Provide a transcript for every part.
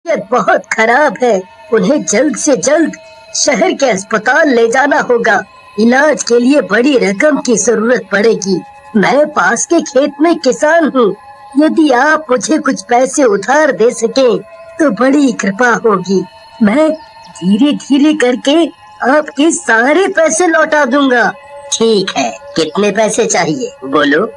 ये बहुत खराब है। उन्हें जल्द से जल्द शहर के अस्पताल ले जाना होगा। इलाज के लिए बड़ी रकम की जरूरत पड़ेगी। मैं पास के खेत में किसान हूँ। यदि आप मुझे कुछ पैसे उधार दे सके तो बड़ी कृपा होगी। मैं धीरे धीरे करके आपके सारे पैसे लौटा दूंगा। ठीक है, कितने पैसे चाहिए बोलो।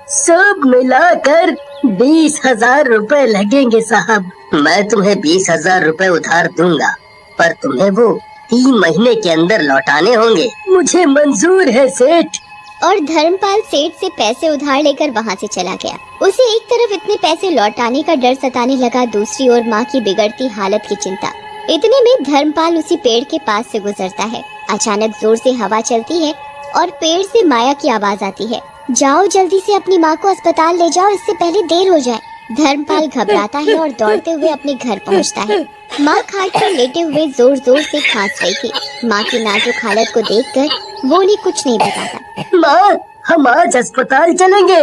सब मिलाकर 20,000 रुपए लगेंगे साहब। मैं तुम्हें 20,000 रुपए उधार दूंगा, पर तुम्हें वो 3 महीने के अंदर लौटाने होंगे। मुझे मंजूर है सेठ। और धर्मपाल सेठ से पैसे उधार लेकर वहाँ से चला गया। उसे एक तरफ इतने पैसे लौटाने का डर सताने लगा, दूसरी ओर माँ की बिगड़ती हालत की चिंता। इतने में धर्मपाल उसी पेड़ के पास से गुजरता है। अचानक जोर से हवा चलती है और पेड़ से माया की आवाज आती है, जाओ जल्दी से अपनी माँ को अस्पताल ले जाओ, इससे पहले देर हो जाए। धर्मपाल घबराता है और दौड़ते हुए अपने घर पहुँचता है। माँ खाट पर लेटे हुए जोर जोर से खांस रही थी। माँ की नाजुक हालत को देखकर वो उन्हें कुछ नहीं बताता। माँ, हम आज अस्पताल चलेंगे।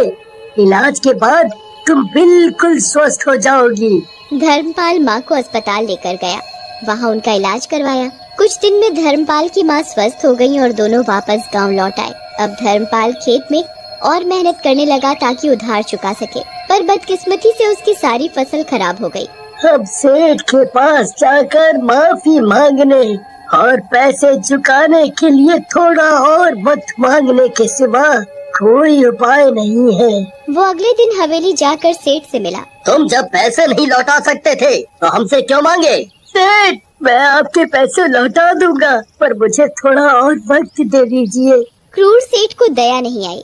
इलाज के बाद तुम बिल्कुल स्वस्थ हो जाओगी। धर्मपाल माँ को अस्पताल लेकर गया, वहाँ उनका इलाज करवाया। कुछ दिन में धर्मपाल की माँ स्वस्थ हो गई और दोनों वापस गांव लौट आए। अब धर्मपाल खेत में और मेहनत करने लगा ताकि उधार चुका सके, पर बदकिस्मती से उसकी सारी फसल खराब हो गई। अब सेठ के पास जाकर माफी मांगने और पैसे चुकाने के लिए थोड़ा और वक्त मांगने के सिवा कोई उपाय नहीं है। वो अगले दिन हवेली जाकर सेठ से मिला। तुम जब पैसे नहीं लौटा सकते थे तो हमसे क्यों मांगे? सेठ, मैं आपके पैसे लौटा दूंगा, पर मुझे थोड़ा और वक्त दे दीजिए। क्रूर सेठ को दया नहीं आई।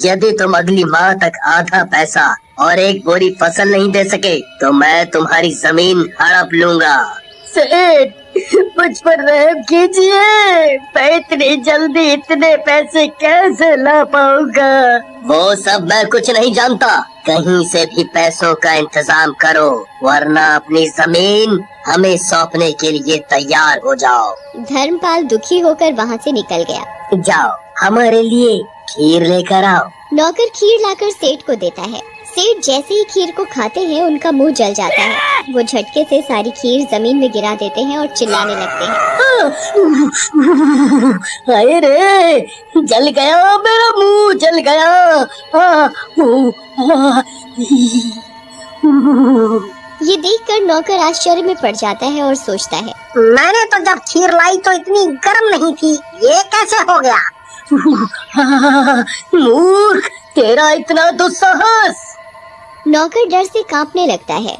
यदि तुम अगली माह तक आधा पैसा और एक बोरी फसल नहीं दे सके तो मैं तुम्हारी जमीन हड़प लूंगा। सेठ, मुझ पर रहम कीजिए। मैं इतनी जल्दी इतने पैसे कैसे ला पाऊंगा? वो सब मैं कुछ नहीं जानता। कहीं से भी पैसों का इंतजाम करो, वरना अपनी जमीन हमें सौंपने के लिए तैयार हो जाओ। धर्मपाल दुखी होकर वहाँ से निकल गया। जाओ, हमारे लिए खीर लेकर आओ। नौकर खीर लाकर सेठ को देता है। सेठ जैसे ही खीर को खाते हैं उनका मुंह जल जाता है। वो झटके से सारी खीर जमीन में गिरा देते हैं और चिल्लाने लगते हैं। हाय रे, जल गया, मेरा मुंह जल गया। ये देखकर नौकर आश्चर्य में पड़ जाता है और सोचता है, मैंने तो जब खीर लाई तो इतनी गर्म नहीं थी, ये कैसे हो गया? मूर्ख, तेरा इतना दुस्साहस। नौकर डर से कांपने लगता है।